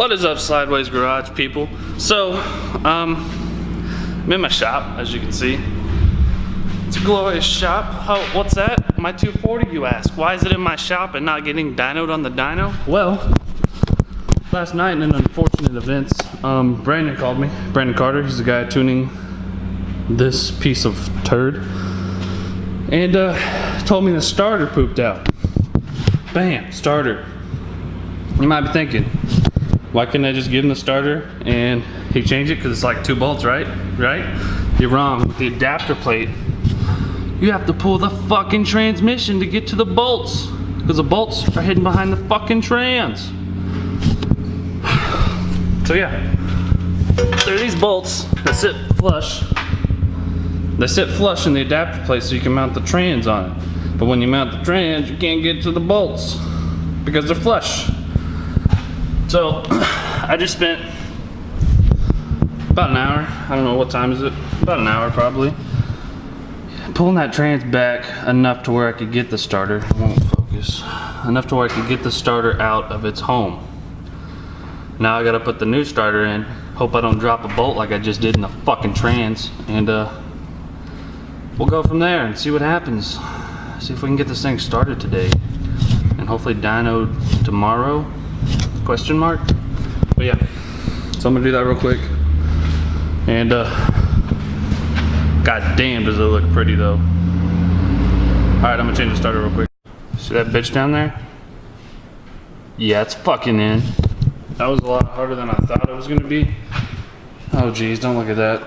What is up, Sideways Garage people? So, I'm in my shop, as you can see. It's a glorious shop. Oh, what's that? My 240, you ask. Why is it in my shop and not getting dynoed on the dyno? Well, last night in an unfortunate event, Brandon called me. Brandon Carter, he's the guy tuning this piece of turd. And told me the starter pooped out. Bam, starter. You might be thinking, why couldn't I just give him the starter and he changed it? Because it's like 2 bolts, right? You're wrong. With the adapter plate, you have to pull the fucking transmission to get to the bolts. Because the bolts are hidden behind the fucking trans. So yeah, there are these bolts that sit flush. They sit flush in the adapter plate so you can mount the trans on it. But when you mount the trans, you can't get to the bolts because they're flush. So I just spent about an hour, I don't know what time is it, about an hour probably, pulling that trans back enough to where I could get the starter, it won't focus, enough to where I could get the starter out of its home. Now I gotta put the new starter in, hope I don't drop a bolt like I just did in the fucking trans, and we'll go from there and see what happens. See if we can get this thing started today, and hopefully dynoed tomorrow. Question mark? But yeah, so I'm gonna do that real quick. And god damn, does it look pretty though. Alright, I'm gonna change the starter real quick. See that bitch down there? Yeah, it's fucking in. That was a lot harder than I thought it was gonna be. Oh geez, don't look at that.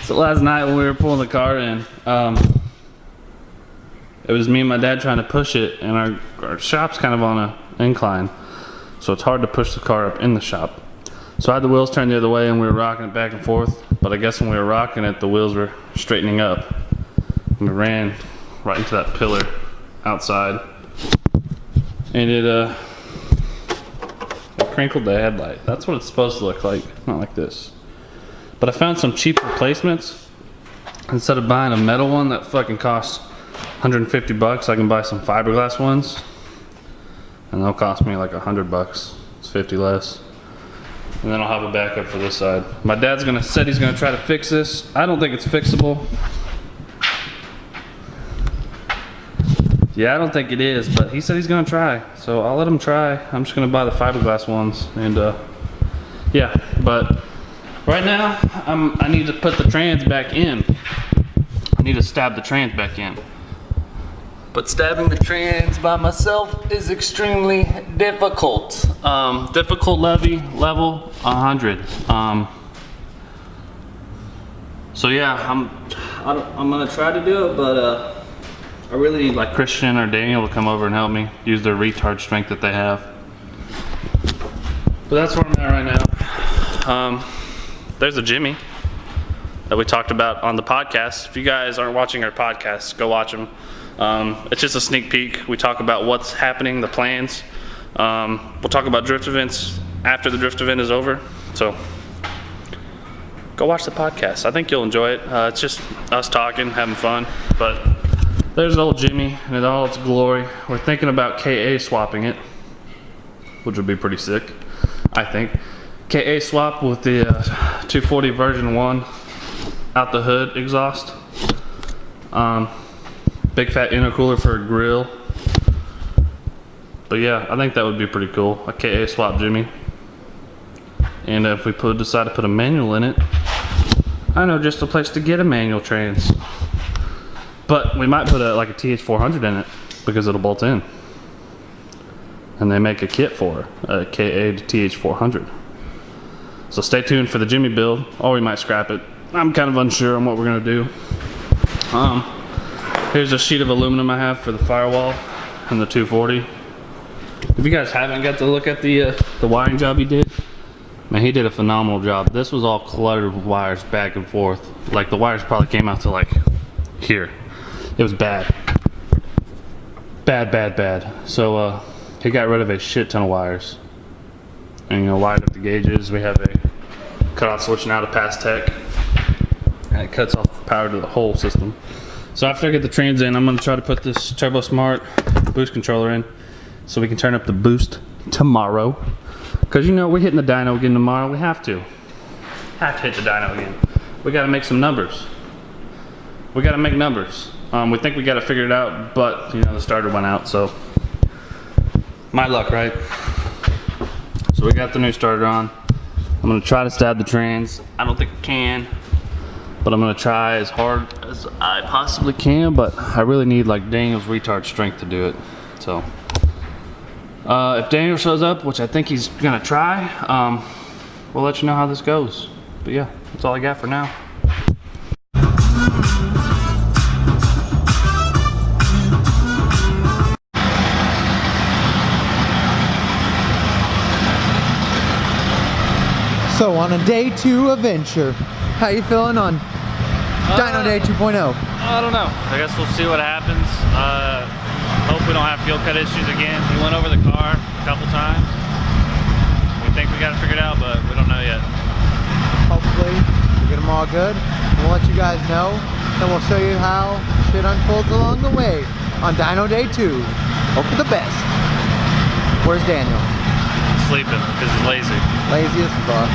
So last night when we were pulling the car in, it was me and my dad trying to push it, and our shop's kind of on an incline. So it's hard to push the car up in the shop. So I had the wheels turned the other way and we were rocking it back and forth. But I guess when we were rocking it, the wheels were straightening up. And we ran right into that pillar outside. And it crinkled the headlight. That's what it's supposed to look like, not like this. But I found some cheap replacements. Instead of buying a metal one that fucking costs 150 bucks, I can buy some fiberglass ones. And they'll cost me like $100. It's 50 less. And then I'll have a backup for this side. My dad's said he's gonna try to fix this. I don't think it's fixable. Yeah, I don't think it is, but he said he's gonna try. So I'll let him try. I'm just gonna buy the fiberglass ones. And yeah, but right now I need to put the trans back in. I need to stab the trans back in. But stabbing the trans by myself is extremely difficult. Difficult level 100. So yeah, I'm gonna try to do it, but I really need like Christian or Daniel to come over and help me use their retard strength that they have. But that's where I'm at right now. There's a Jimmy that we talked about on the podcast. If you guys aren't watching our podcasts, go watch them. It's just a sneak peek. We talk about what's happening, the plans. We'll talk about drift events after the drift event is over. So go watch the podcast. I think you'll enjoy it. It's just us talking, having fun. But there's old Jimmy in all its glory. We're thinking about KA swapping it, which would be pretty sick, I think. KA swap with the 240 version 1 out the hood exhaust. Big fat intercooler for a grill. But yeah, I think that would be pretty cool. A KA swap Jimmy. And if we decide to put a manual in it, I know just a place to get a manual trans. But we might put like a TH400 in it because it'll bolt in. And they make a kit for a KA to TH400. So stay tuned for the Jimmy build, or we might scrap it. I'm kind of unsure on what we're gonna do. Here's a sheet of aluminum I have for the firewall and the 240. If you guys haven't got to look at the wiring job he did, man, he did a phenomenal job. This was all cluttered with wires back and forth. Like the wires probably came out to like here. It was bad. Bad. So he got rid of a shit ton of wires. And wired up the gauges. We have a cutoff switch now to pass tech. And it cuts off power to the whole system. So after I get the trans in, I'm going to try to put this Turbo Smart boost controller in so we can turn up the boost tomorrow. Because you know, we're hitting the dyno again tomorrow. We have to. Have to hit the dyno again. We got to make some numbers. We got to make numbers. We think we got to figure it out, but you know, the starter went out, so my luck, right? So we got the new starter on. I'm gonna try to stab the trans. I don't think I can, but I'm gonna try as hard as I possibly can, but I really need like Daniel's retard strength to do it. So if Daniel shows up, which I think he's gonna try, we'll let you know how this goes. But yeah, that's all I got for now. So on a day 2 adventure, how you feeling on Dyno Day 2.0? I don't know. I guess we'll see what happens. Hope we don't have fuel cut issues again. We went over the car a couple times. We think we got it figured out, but we don't know yet. Hopefully we get them all good. We'll let you guys know, and we'll show you how shit unfolds along the way on Dyno Day 2. Hope for the best. Where's Daniel? Sleeping because he's lazy. Lazy as fuck.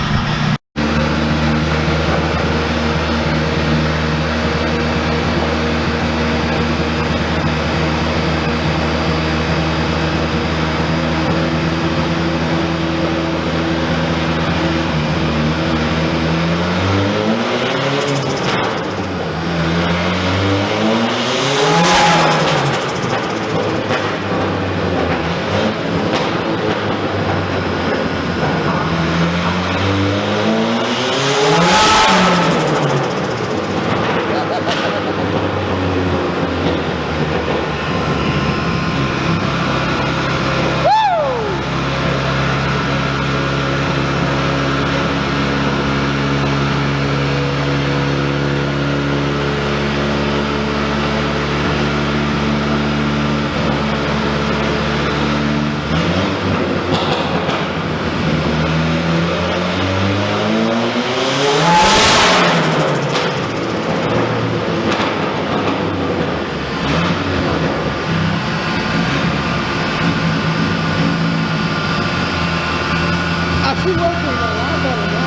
Actually working a lot better now.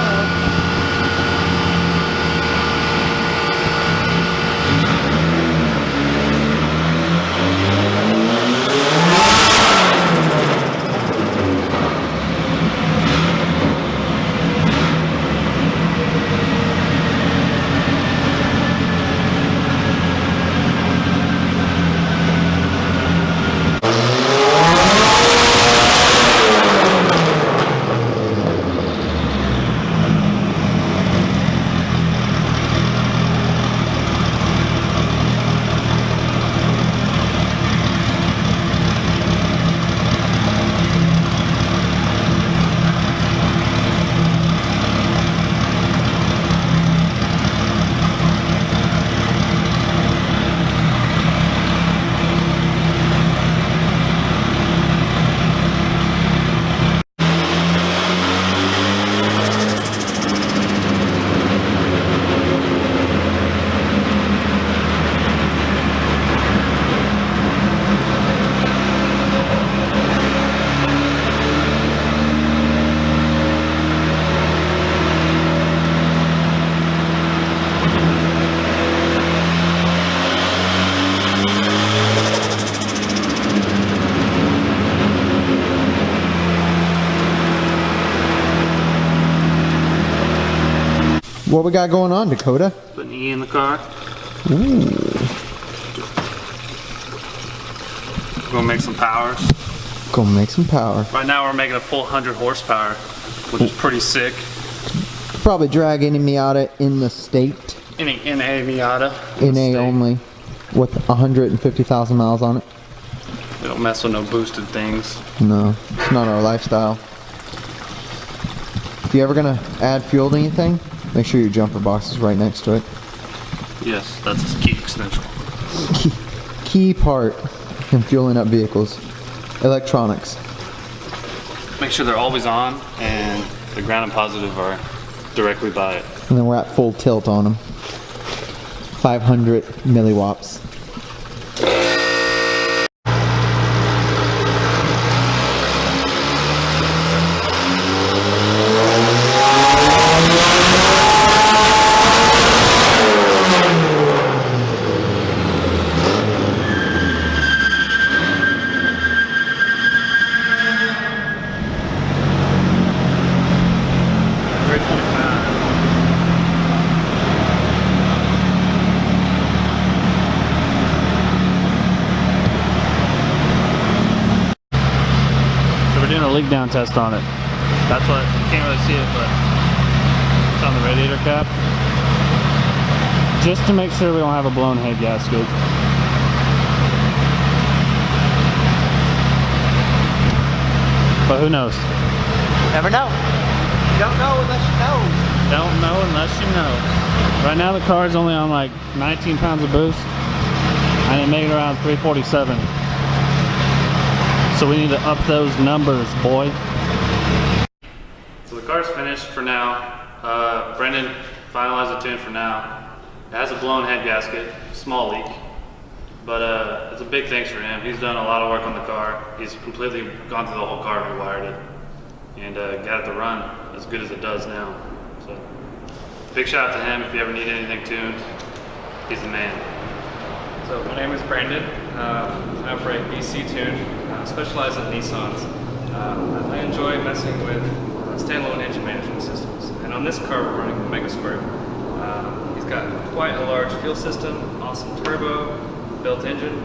What we got going on, Dakota? Putting E in the car. Ooh. We're gonna make some power. Gonna make some power. Right now we're making a full 100 horsepower, which is pretty sick. Probably drag any Miata in the state. Any NA Miata. NA only, with 150,000 miles on it. We don't mess with no boosted things. No, it's not our lifestyle. If you're ever gonna add fuel to anything, make sure your jumper box is right next to it. Yes, that's a key extension. Key part in fueling up vehicles. Electronics. Make sure they're always on and the ground and positive are directly by it. And then we're at full tilt on them. 500 milliwatts. leak down test on it. That's what, you can't really see it, but it's on the radiator cap. Just to make sure we don't have a blown head gasket. But who knows? Never know. You don't know unless you know. Don't know unless you know. Right now the car's only on like 19 pounds of boost, and it made it around 347. So we need to up those numbers, boy. So the car's finished for now. Brendan finalized the tune for now. It has a blown head gasket, small leak, but it's a big thanks for him. He's done a lot of work on the car. He's completely gone through the whole car, rewired it, and got it to run as good as it does now. So big shout out to him. If you ever need anything tuned, he's the man. So my name is Brandon. I operate BC Tune, specialize in Nissans. I enjoy messing with standalone engine management systems. And on this car we're running the Mega Squirt. He's got quite a large fuel system, awesome turbo, built engine,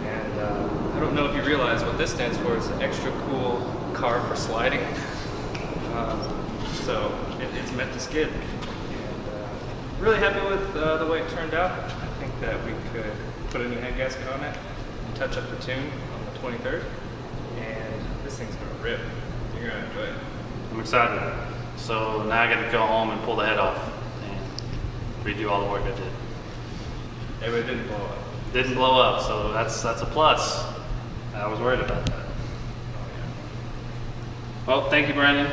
and I don't know if you realize what this stands for. It's an extra cool car for sliding. So it's meant to skid. And really happy with the way it turned out. I think that we could put a new head gasket on it and touch up the tune on the 23rd. And this thing's gonna rip. You're gonna enjoy it. I'm excited. So now I got to go home and pull the head off and redo all the work I did. Yeah, but it didn't blow up. Didn't blow up, so that's a plus. I was worried about that. Well, thank you, Brandon.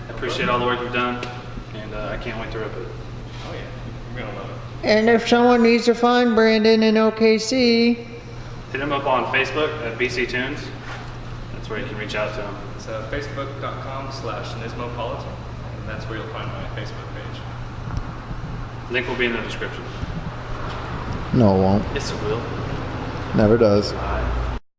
I appreciate all the work you've done, and I can't wait to rip it. Oh yeah, you're gonna love it. And if someone needs to find Brandon in OKC, Hit him up on Facebook at BC Tunes. That's where you can reach out to him. It's facebook.com/Nismopolitan, and that's where you'll find my Facebook page. Link will be in the description. no, it won't. Yes, it will. Never does. Bye.